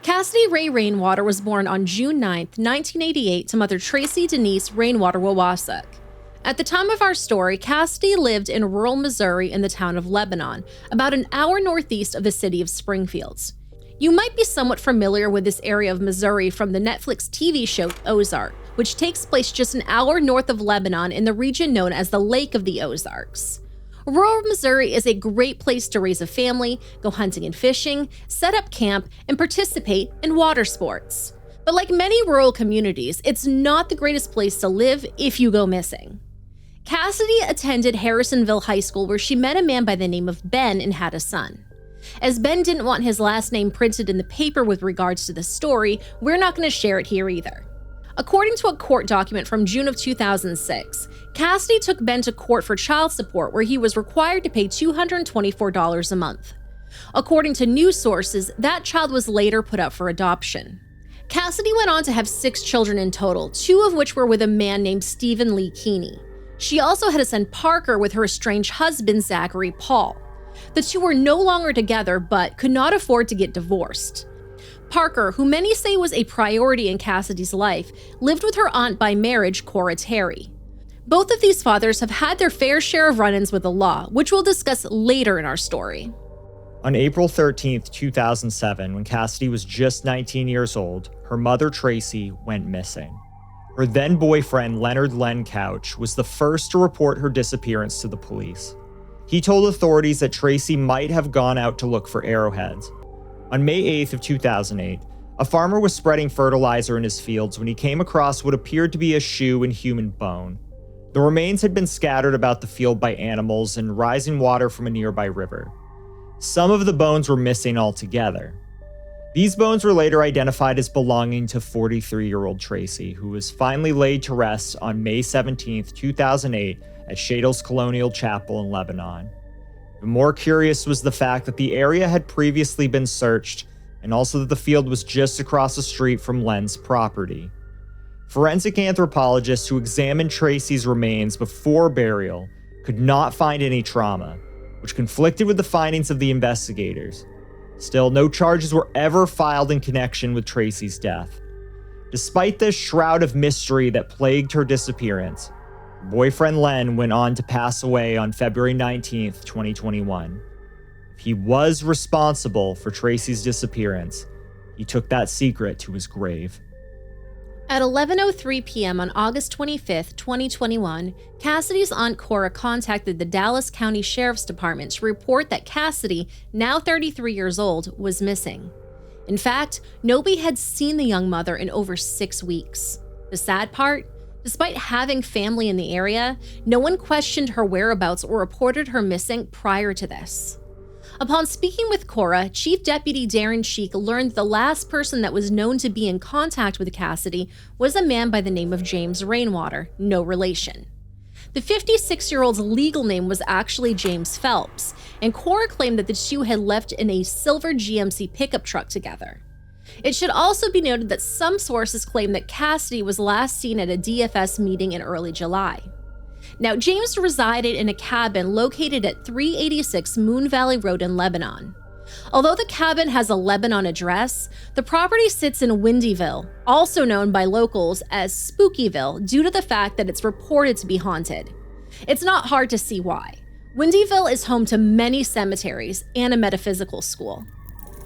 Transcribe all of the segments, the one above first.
Cassidy Ray Rainwater was born on June 9, 1988 to mother Tracy Denise Rainwater Wawasuk. At the time of our story, Cassidy lived in rural Missouri in the town of Lebanon, about an hour northeast of the city of Springfield. You might be somewhat familiar with this area of Missouri from the Netflix TV show Ozark, which takes place just an hour north of Lebanon in the region known as the Lake of the Ozarks. Rural Missouri is a great place to raise a family, go hunting and fishing, set up camp, and participate in water sports. But like many rural communities, it's not the greatest place to live if you go missing. Cassidy attended Harrisonville High School, where she met a man by the name of Ben and had a son. As Ben didn't want his last name printed in the paper with regards to the story, we're not going to share it here either. According to a court document from June of 2006, Cassidy took Ben to court for child support, where he was required to pay $224 a month. According to news sources, that child was later put up for adoption. Cassidy went on to have 6 children in total, 2 of which were with a man named Stephen Lee Keeney. She also had a son Parker with her estranged husband Zachary Paul. The two were no longer together but could not afford to get divorced. Parker, who many say was a priority in Cassidy's life, lived with her aunt by marriage, Cora Terry. Both of these fathers have had their fair share of run-ins with the law, which we'll discuss later in our story. On April 13, 2007, when Cassidy was just 19 years old, her mother Tracy went missing. Her then-boyfriend Leonard Len Couch was the first to report her disappearance to the police. He told authorities that Tracy might have gone out to look for arrowheads. On May 8th of 2008, a farmer was spreading fertilizer in his fields when he came across what appeared to be a shoe and human bone. The remains had been scattered about the field by animals and rising water from a nearby river. Some of the bones were missing altogether. These bones were later identified as belonging to 43-year-old Tracy, who was finally laid to rest on May 17, 2008 at Shadle's Colonial Chapel in Lebanon. Even more curious was the fact that the area had previously been searched, and also that the field was just across the street from Len's property. Forensic anthropologists who examined Tracy's remains before burial could not find any trauma, which conflicted with the findings of the investigators. Still, no charges were ever filed in connection with Tracy's death. Despite this shroud of mystery that plagued her disappearance, her boyfriend Len went on to pass away on February 19, 2021. If he was responsible for Tracy's disappearance, he took that secret to his grave. At 11:03 p.m. on August 25, 2021, Cassidy's aunt Cora contacted the Dallas County Sheriff's Department to report that Cassidy, now 33 years old, was missing. In fact, nobody had seen the young mother in over 6 weeks. The sad part? Despite having family in the area, no one questioned her whereabouts or reported her missing prior to this. Upon speaking with Cora, Chief Deputy Darren Sheik learned the last person that was known to be in contact with Cassidy was a man by the name of James Rainwater, no relation. The 56-year-old's legal name was actually James Phelps, and Cora claimed that the two had left in a silver GMC pickup truck together. It should also be noted that some sources claim that Cassidy was last seen at a DFS meeting in early July. Now, James resided in a cabin located at 386 Moon Valley Road in Lebanon. Although the cabin has a Lebanon address, the property sits in Windyville, also known by locals as Spookyville, due to the fact that it's reported to be haunted. It's not hard to see why. Windyville is home to many cemeteries and a metaphysical school.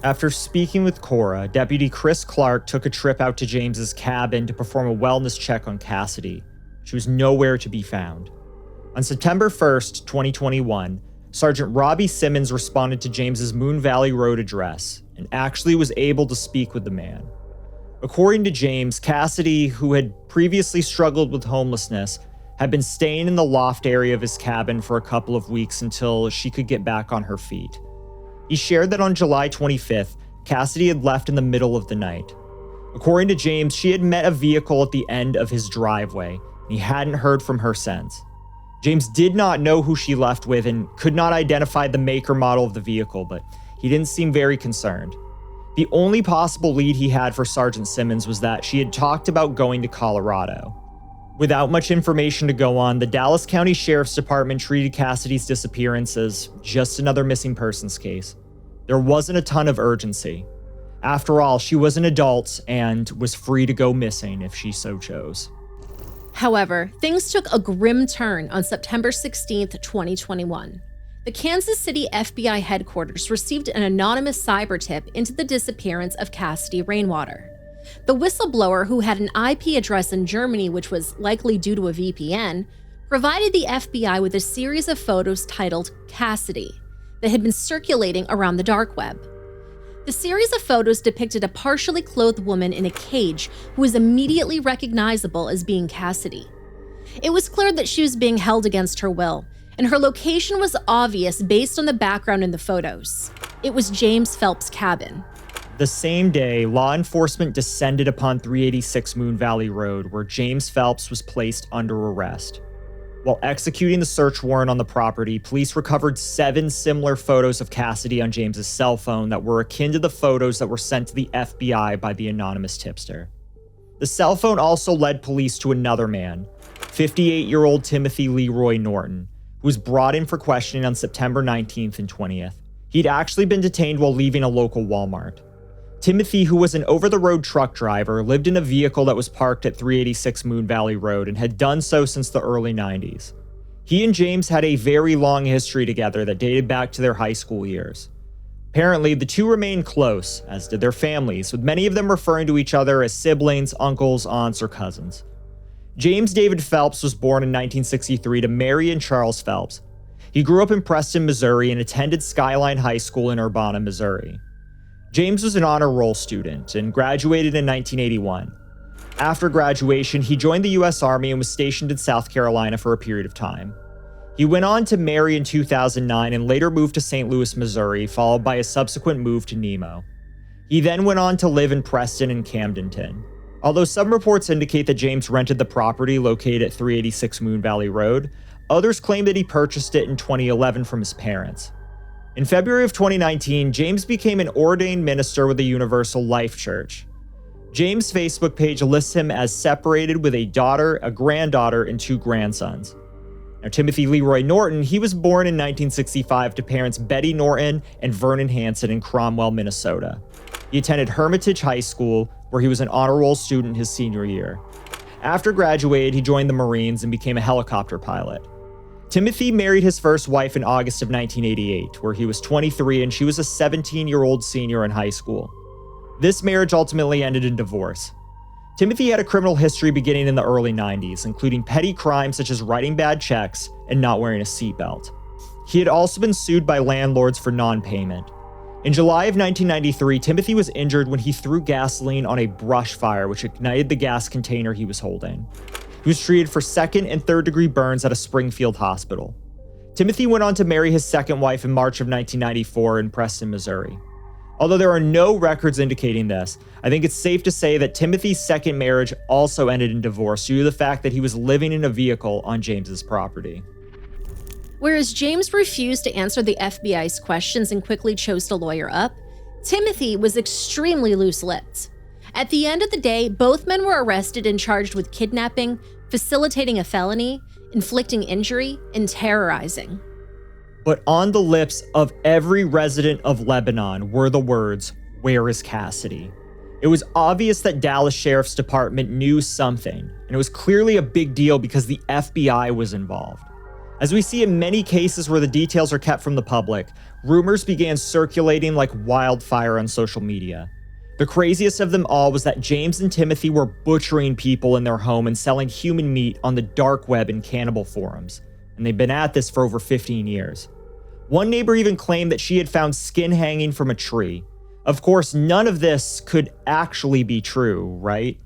After speaking with Cora, Deputy Chris Clark took a trip out to James's cabin to perform a wellness check on Cassidy. She was nowhere to be found. On September 1st, 2021, Sergeant Robbie Simmons responded to James's Moon Valley Road address and actually was able to speak with the man. According to James, Cassidy, who had previously struggled with homelessness, had been staying in the loft area of his cabin for a couple of weeks until she could get back on her feet. He shared that on July 25th, Cassidy had left in the middle of the night. According to James, she had met a vehicle at the end of his driveway, and he hadn't heard from her since. James did not know who she left with and could not identify the make or model of the vehicle, but he didn't seem very concerned. The only possible lead he had for Sergeant Simmons was that she had talked about going to Colorado. Without much information to go on, the Dallas County Sheriff's Department treated Cassidy's disappearance as just another missing persons case. There wasn't a ton of urgency. After all, she was an adult and was free to go missing if she so chose. However, things took a grim turn on September 16th, 2021. The Kansas City FBI headquarters received an anonymous cyber tip into the disappearance of Cassidy Rainwater. The whistleblower, who had an IP address in Germany which was likely due to a VPN, provided the FBI with a series of photos titled Cassidy that had been circulating around the dark web. The series of photos depicted a partially clothed woman in a cage who was immediately recognizable as being Cassidy. It was clear that she was being held against her will, and her location was obvious based on the background in the photos. It was James Phelps' cabin. The same day, law enforcement descended upon 386 Moon Valley Road, where James Phelps was placed under arrest. While executing the search warrant on the property, police recovered 7 similar photos of Cassidy on James's cell phone that were akin to the photos that were sent to the FBI by the anonymous tipster. The cell phone also led police to another man, 58-year-old Timothy Leroy Norton, who was brought in for questioning on September 19th and 20th. He'd actually been detained while leaving a local Walmart. Timothy, who was an over-the-road truck driver, lived in a vehicle that was parked at 386 Moon Valley Road and had done so since the early 90s. He and James had a very long history together that dated back to their high school years. Apparently, the two remained close, as did their families, with many of them referring to each other as siblings, uncles, aunts, or cousins. James David Phelps was born in 1963 to Mary and Charles Phelps. He grew up in Preston, Missouri, and attended Skyline High School in Urbana, Missouri. James was an honor roll student and graduated in 1981. After graduation, he joined the U.S. Army and was stationed in South Carolina for a period of time. He went on to marry in 2009 and later moved to St. Louis, Missouri, followed by a subsequent move to Nemo. He then went on to live in Preston and Camdenton. Although some reports indicate that James rented the property located at 386 Moon Valley Road, others claim that he purchased it in 2011 from his parents. In February of 2019, James became an ordained minister with the Universal Life Church. James' Facebook page lists him as separated with a daughter, a granddaughter, and 2 grandsons. Now, Timothy Leroy Norton, he was born in 1965 to parents Betty Norton and Vernon Hansen in Cromwell, Minnesota. He attended Hermitage High School, where he was an honor roll student his senior year. After graduating, he joined the Marines and became a helicopter pilot. Timothy married his first wife in August of 1988, where he was 23 and she was a 17-year-old senior in high school. This marriage ultimately ended in divorce. Timothy had a criminal history beginning in the early 90s, including petty crimes such as writing bad checks and not wearing a seatbelt. He had also been sued by landlords for non-payment. In July of 1993, Timothy was injured when he threw gasoline on a brush fire, which ignited the gas container he was holding. He was treated for 2nd and 3rd degree burns at a Springfield hospital. Timothy went on to marry his second wife in March of 1994 in Preston, Missouri. Although there are no records indicating this, I think it's safe to say that Timothy's second marriage also ended in divorce due to the fact that he was living in a vehicle on James's property. Whereas James refused to answer the FBI's questions and quickly chose to lawyer up, Timothy was extremely loose-lipped. At the end of the day, both men were arrested and charged with kidnapping, facilitating a felony, inflicting injury, and terrorizing. But on the lips of every resident of Lebanon were the words, "Where is Cassidy?" It was obvious that Dallas Sheriff's Department knew something, and it was clearly a big deal because the FBI was involved. As we see in many cases where the details are kept from the public, rumors began circulating like wildfire on social media. The craziest of them all was that James and Timothy were butchering people in their home and selling human meat on the dark web in cannibal forums, and they've been at this for over 15 years. One neighbor even claimed that she had found skin hanging from a tree. Of course, none of this could actually be true, right?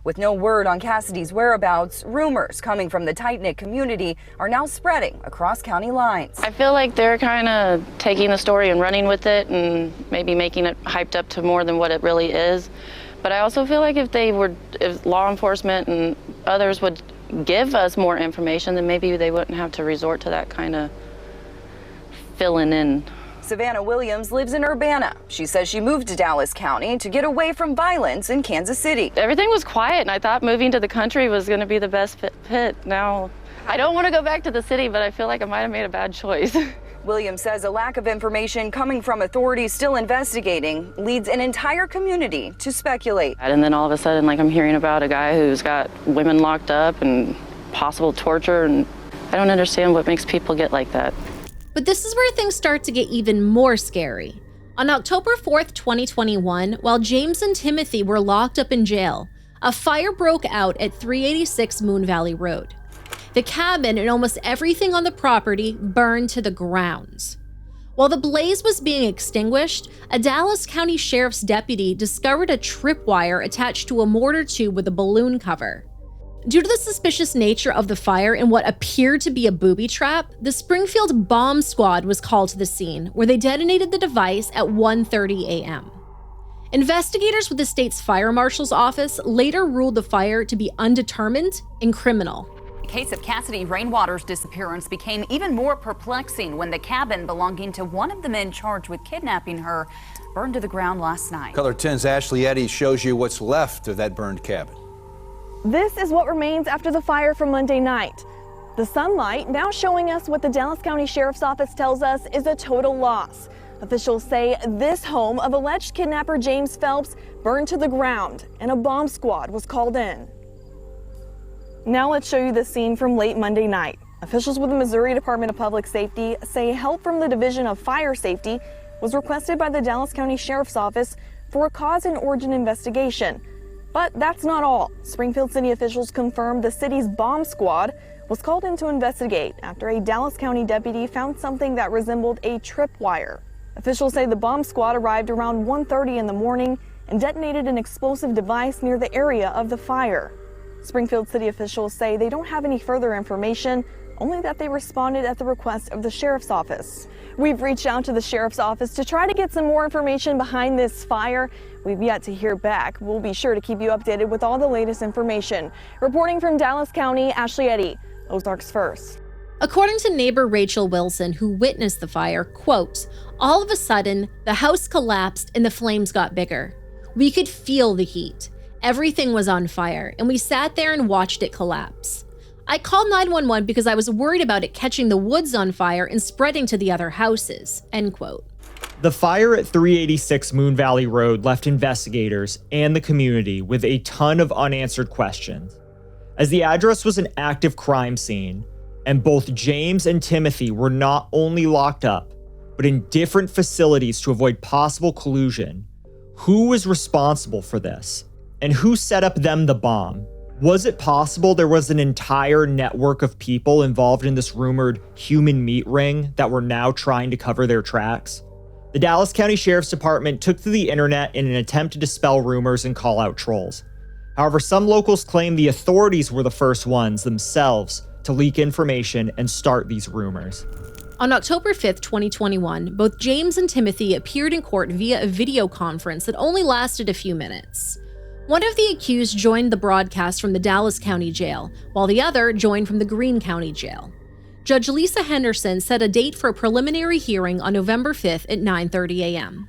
With no word on Cassidy's whereabouts, rumors coming from the tight-knit community are now spreading across county lines. I feel like they're kind of taking the story and running with it and maybe making it hyped up to more than what it really is. But I also feel like if law enforcement and others would give us more information, then maybe they wouldn't have to resort to that kind of filling in. Savannah Williams lives in Urbana. She says she moved to Dallas County to get away from violence in Kansas City. Everything was quiet, and I thought moving to the country was going to be the best fit. Now, I don't want to go back to the city, but I feel like I might have made a bad choice. Williams says a lack of information coming from authorities still investigating leads an entire community to speculate. And then all of a sudden, I'm hearing about a guy who's got women locked up and possible torture, and I don't understand what makes people get like that. But this is where things start to get even more scary. On October 4th, 2021, while James and Timothy were locked up in jail, a fire broke out at 386 Moon Valley Road. The cabin and almost everything on the property burned to the ground. While the blaze was being extinguished, a Dallas County Sheriff's deputy discovered a tripwire attached to a mortar tube with a balloon cover. Due to the suspicious nature of the fire and what appeared to be a booby trap, the Springfield Bomb Squad was called to the scene, where they detonated the device at 1:30 a.m. Investigators with the state's fire marshal's office later ruled the fire to be undetermined and criminal. The case of Cassidy Rainwater's disappearance became even more perplexing when the cabin belonging to one of the men charged with kidnapping her burned to the ground last night. Color 10's Ashley Eddy shows you what's left of that burned cabin. This is what remains after the fire from Monday night. The sunlight now showing us what the Dallas County Sheriff's Office tells us is a total loss. Officials say this home of alleged kidnapper James Phelps burned to the ground and a bomb squad was called in. Now let's show you the scene from late Monday night. Officials with the Missouri Department of Public Safety say help from the Division of Fire Safety was requested by the Dallas County Sheriff's Office for a cause and origin investigation. But that's not all. Springfield City officials confirmed the city's bomb squad was called in to investigate after a Dallas County deputy found something that resembled a tripwire. Officials say the bomb squad arrived around 1:30 in the morning and detonated an explosive device near the area of the fire. Springfield City officials say they don't have any further information, only that they responded at the request of the sheriff's office. We've reached out to the sheriff's office to try to get some more information behind this fire. We've yet to hear back. We'll be sure to keep you updated with all the latest information. Reporting from Dallas County, Ashley Eddy, Ozarks First. According to neighbor Rachel Wilson, who witnessed the fire, quote, "All of a sudden, the house collapsed and the flames got bigger. We could feel the heat. Everything was on fire, and we sat there and watched it collapse. I called 911 because I was worried about it catching the woods on fire and spreading to the other houses," end quote. The fire at 386 Moon Valley Road left investigators and the community with a ton of unanswered questions. As the address was an active crime scene, and both James and Timothy were not only locked up, but in different facilities to avoid possible collusion, who was responsible for this? And who set up them the bomb? Was it possible there was an entire network of people involved in this rumored human meat ring that were now trying to cover their tracks? The Dallas County Sheriff's Department took to the internet in an attempt to dispel rumors and call out trolls. However, some locals claim the authorities were the first ones themselves to leak information and start these rumors. On October 5th, 2021, both James and Timothy appeared in court via a video conference that only lasted a few minutes. One of the accused joined the broadcast from the Dallas County Jail, while the other joined from the Greene County Jail. Judge Lisa Henderson set a date for a preliminary hearing on November 5th at 9:30 a.m.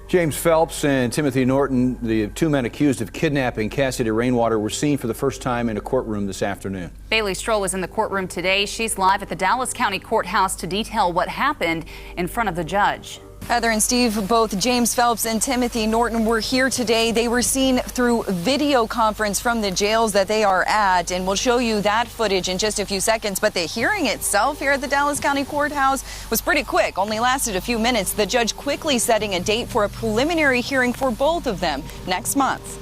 James Phelps and Timothy Norton, the two men accused of kidnapping Cassidy Rainwater, were seen for the first time in a courtroom this afternoon. Bailey Stroll is in the courtroom today. She's live at the Dallas County Courthouse to detail what happened in front of the judge. Heather and Steve, both James Phelps and Timothy Norton were here today. They were seen through video conference from the jails that they are at, and we'll show you that footage in just a few seconds. But the hearing itself here at the Dallas County Courthouse was pretty quick, only lasted a few minutes. The judge quickly setting a date for a preliminary hearing for both of them next month.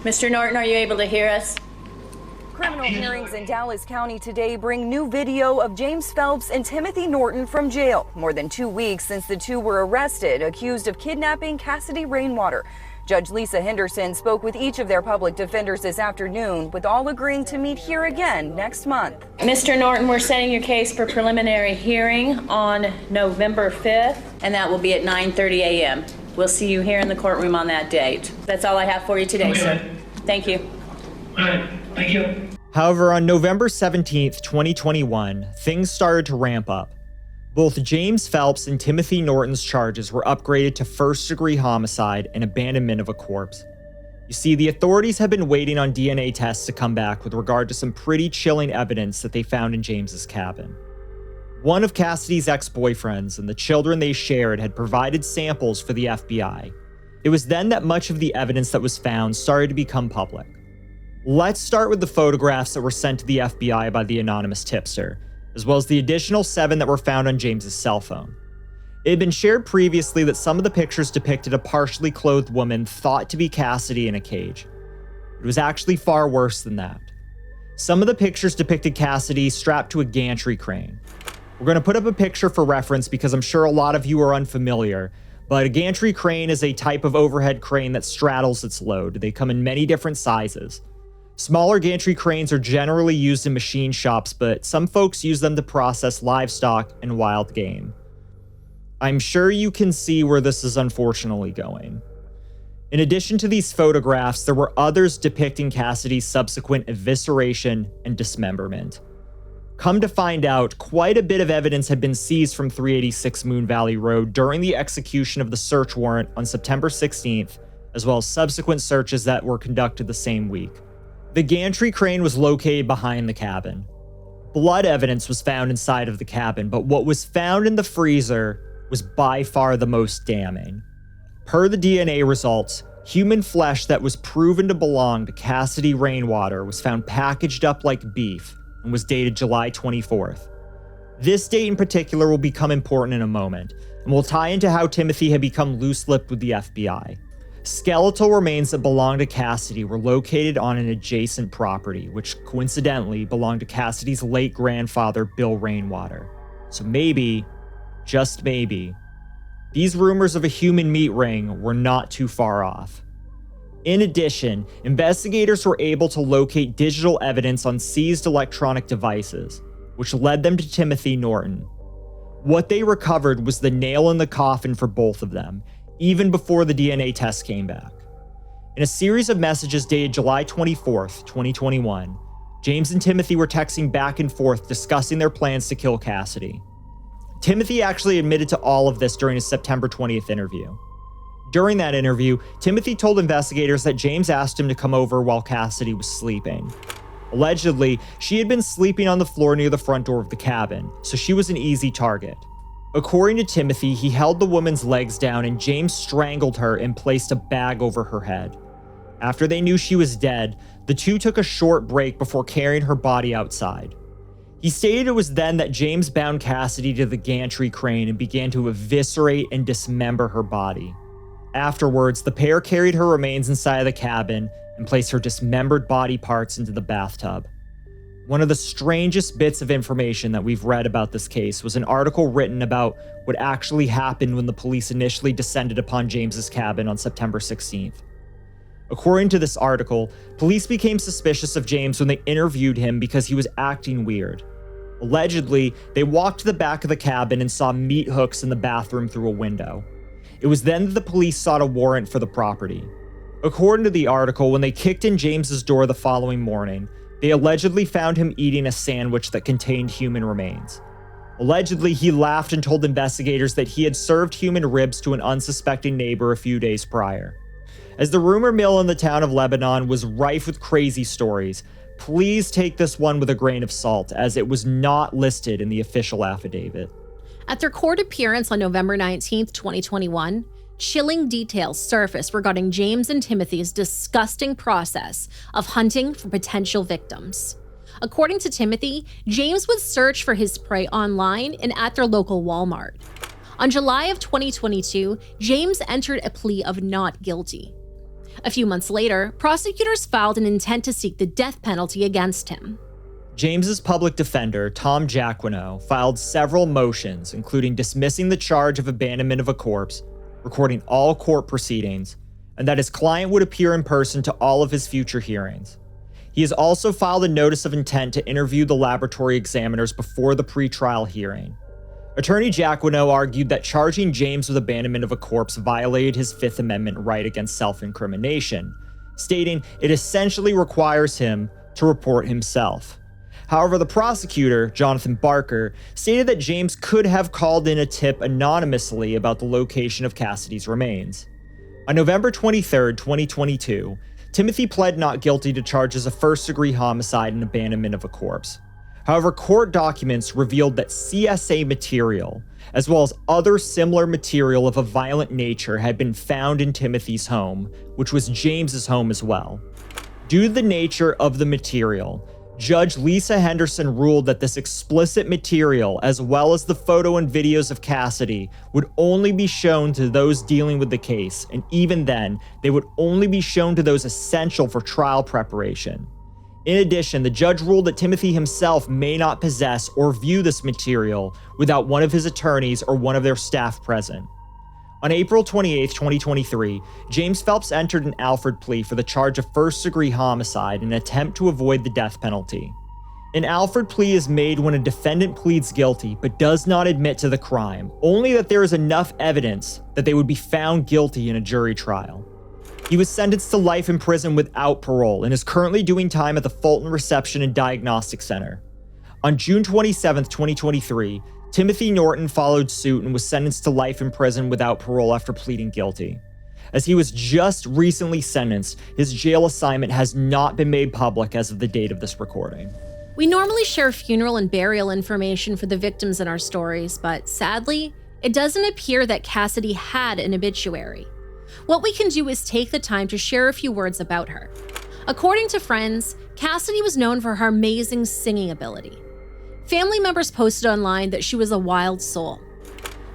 Mr. Norton, are you able to hear us? Criminal hearings in Dallas County today bring new video of James Phelps and Timothy Norton from jail. More than 2 weeks since the two were arrested, accused of kidnapping Cassidy Rainwater. Judge Lisa Henderson spoke with each of their public defenders this afternoon, with all agreeing to meet here again next month. Mr. Norton, we're setting your case for preliminary hearing on November 5th, and that will be at 9:30 a.m. We'll see you here in the courtroom on that date. That's all I have for you today, sir. Thank you. All right, thank you. However, on November 17th, 2021, things started to ramp up. Both James Phelps and Timothy Norton's charges were upgraded to first-degree homicide and abandonment of a corpse. You see, the authorities had been waiting on DNA tests to come back with regard to some pretty chilling evidence that they found in James's cabin. One of Cassidy's ex-boyfriends and the children they shared had provided samples for the FBI. It was then that much of the evidence that was found started to become public. Let's start with the photographs that were sent to the FBI by the anonymous tipster, as well as the additional 7 that were found on James's cell phone. It had been shared previously that some of the pictures depicted a partially clothed woman thought to be Cassidy in a cage. It was actually far worse than that. Some of the pictures depicted Cassidy strapped to a gantry crane. We're going to put up a picture for reference because I'm sure a lot of you are unfamiliar, but a gantry crane is a type of overhead crane that straddles its load. They come in many different sizes. Smaller gantry cranes are generally used in machine shops, but some folks use them to process livestock and wild game. I'm sure you can see where this is unfortunately going. In addition to these photographs, there were others depicting Cassidy's subsequent evisceration and dismemberment. Come to find out, quite a bit of evidence had been seized from 386 Moon Valley Road during the execution of the search warrant on September 16th, as well as subsequent searches that were conducted the same week. The gantry crane was located behind the cabin. Blood evidence was found inside of the cabin, but what was found in the freezer was by far the most damning. Per the DNA results, human flesh that was proven to belong to Cassidy Rainwater was found packaged up like beef and was dated July 24th. This date in particular will become important in a moment, and will tie into how Timothy had become loose-lipped with the FBI. Skeletal remains that belonged to Cassidy were located on an adjacent property, which coincidentally belonged to Cassidy's late grandfather, Bill Rainwater. So maybe, just maybe, these rumors of a human meat ring were not too far off. In addition, investigators were able to locate digital evidence on seized electronic devices, which led them to Timothy Norton. What they recovered was the nail in the coffin for both of them, even before the DNA test came back. In a series of messages dated July 24th, 2021, James and Timothy were texting back and forth discussing their plans to kill Cassidy. Timothy actually admitted to all of this during his September 20th interview. During that interview, Timothy told investigators that James asked him to come over while Cassidy was sleeping. Allegedly, she had been sleeping on the floor near the front door of the cabin, so she was an easy target. According to Timothy, he held the woman's legs down and James strangled her and placed a bag over her head. After they knew she was dead, the two took a short break before carrying her body outside. He stated it was then that James bound Cassidy to the gantry crane and began to eviscerate and dismember her body. Afterwards, the pair carried her remains inside of the cabin and placed her dismembered body parts into the bathtub. One of the strangest bits of information that we've read about this case was an article written about what actually happened when the police initially descended upon James's cabin on September 16th. According to this article, police became suspicious of James when they interviewed him because he was acting weird. Allegedly, they walked to the back of the cabin and saw meat hooks in the bathroom through a window. It was then that the police sought a warrant for the property. According to the article, when they kicked in James's door the following morning, they allegedly found him eating a sandwich that contained human remains. Allegedly, he laughed and told investigators that he had served human ribs to an unsuspecting neighbor a few days prior. As the rumor mill in the town of Lebanon was rife with crazy stories, please take this one with a grain of salt, as it was not listed in the official affidavit. At their court appearance on November 19, 2021, chilling details surfaced regarding James and Timothy's disgusting process of hunting for potential victims. According to Timothy, James would search for his prey online and at their local Walmart. On July of 2022, James entered a plea of not guilty. A few months later, prosecutors filed an intent to seek the death penalty against him. James's public defender, Tom Jacquino, filed several motions, including dismissing the charge of abandonment of a corpse, recording all court proceedings, and that his client would appear in person to all of his future hearings. He has also filed a notice of intent to interview the laboratory examiners before the pretrial hearing. Attorney Jacquino argued that charging James with abandonment of a corpse violated his Fifth Amendment right against self-incrimination, stating it essentially requires him to report himself. However, the prosecutor, Jonathan Barker, stated that James could have called in a tip anonymously about the location of Cassidy's remains. On November 23, 2022, Timothy pled not guilty to charges of first-degree homicide and abandonment of a corpse. However, court documents revealed that CSA material, as well as other similar material of a violent nature, had been found in Timothy's home, which was James's home as well. Due to the nature of the material, Judge Lisa Henderson ruled that this explicit material, as well as the photo and videos of Cassidy, would only be shown to those dealing with the case, and even then, they would only be shown to those essential for trial preparation. In addition, the judge ruled that Timothy himself may not possess or view this material without one of his attorneys or one of their staff present. On April 28, 2023, James Phelps entered an Alford plea for the charge of first-degree homicide in an attempt to avoid the death penalty. An Alford plea is made when a defendant pleads guilty but does not admit to the crime, only that there is enough evidence that they would be found guilty in a jury trial. He was sentenced to life in prison without parole and is currently doing time at the Fulton Reception and Diagnostic Center. On June 27, 2023, Timothy Norton followed suit and was sentenced to life in prison without parole after pleading guilty. As he was just recently sentenced, his jail assignment has not been made public as of the date of this recording. We normally share funeral and burial information for the victims in our stories, but sadly, it doesn't appear that Cassidy had an obituary. What we can do is take the time to share a few words about her. According to friends, Cassidy was known for her amazing singing ability. Family members posted online that she was a wild soul.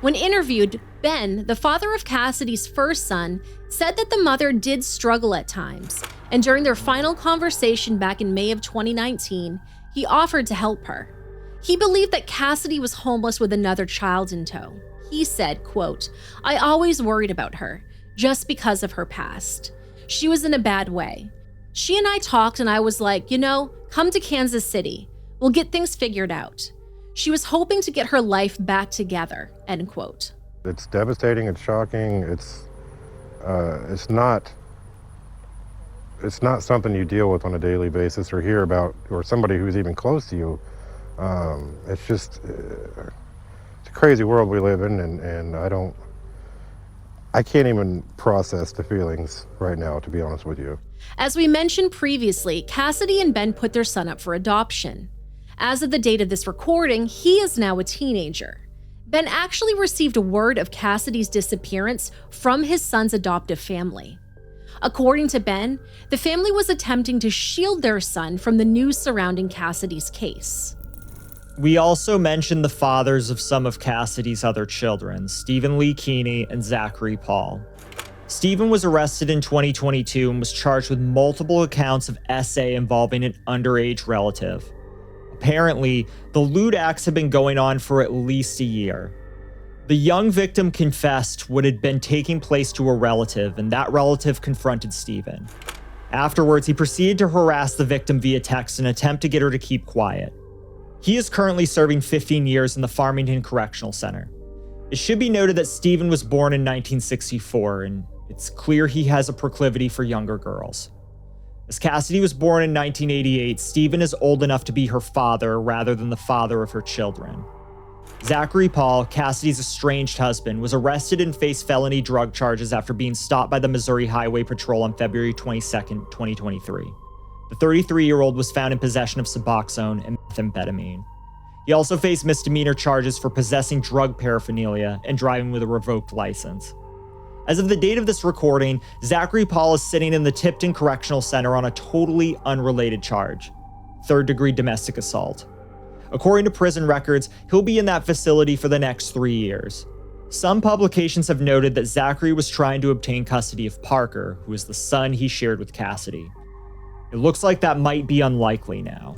When interviewed, Ben, the father of Cassidy's first son, said that the mother did struggle at times, and during their final conversation back in May of 2019, he offered to help her. He believed that Cassidy was homeless with another child in tow. He said, quote, "I always worried about her, just because of her past. She was in a bad way. She and I talked and I was like, come to Kansas City. We'll get things figured out. She was hoping to get her life back together," end quote. It's devastating, it's shocking, it's not something you deal with on a daily basis or hear about, or somebody who's even close to you. It's just, it's a crazy world we live in, and I can't even process the feelings right now, to be honest with you. As we mentioned previously, Cassidy and Ben put their son up for adoption. As of the date of this recording, he is now a teenager. Ben actually received word of Cassidy's disappearance from his son's adoptive family. According to Ben, the family was attempting to shield their son from the news surrounding Cassidy's case. We also mentioned the fathers of some of Cassidy's other children, Stephen Lee Keeney and Zachary Paul. Stephen was arrested in 2022 and was charged with multiple accounts of SA involving an underage relative. Apparently, the lewd acts had been going on for at least a year. The young victim confessed what had been taking place to a relative, and that relative confronted Stephen. Afterwards, he proceeded to harass the victim via text in an attempt to get her to keep quiet. He is currently serving 15 years in the Farmington Correctional Center. It should be noted that Stephen was born in 1964, and it's clear he has a proclivity for younger girls. As Cassidy was born in 1988, Stephen is old enough to be her father rather than the father of her children. Zachary Paul, Cassidy's estranged husband, was arrested and faced felony drug charges after being stopped by the Missouri Highway Patrol on February 22, 2023. The 33-year-old was found in possession of Suboxone and methamphetamine. He also faced misdemeanor charges for possessing drug paraphernalia and driving with a revoked license. As of the date of this recording, Zachary Paul is sitting in the Tipton Correctional Center on a totally unrelated charge: third-degree domestic assault. According to prison records, he'll be in that facility for the next 3 years. Some publications have noted that Zachary was trying to obtain custody of Parker, who is the son he shared with Cassidy. It looks like that might be unlikely now.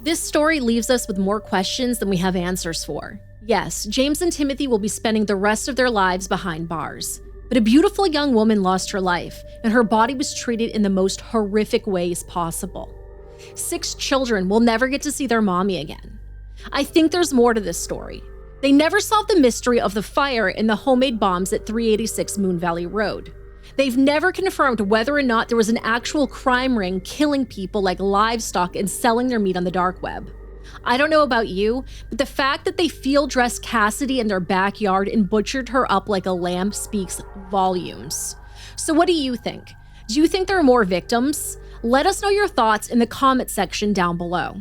This story leaves us with more questions than we have answers for. Yes, James and Timothy will be spending the rest of their lives behind bars. But a beautiful young woman lost her life, and her body was treated in the most horrific ways possible. 6 children will never get to see their mommy again. I think there's more to this story. They never solved the mystery of the fire in the homemade bombs at 386 Moon Valley Road. They've never confirmed whether or not there was an actual crime ring killing people like livestock and selling their meat on the dark web. I don't know about you, but the fact that they field-dressed Cassidy in their backyard and butchered her up like a lamb speaks volumes. So what do you think? Do you think there are more victims? Let us know your thoughts in the comment section down below.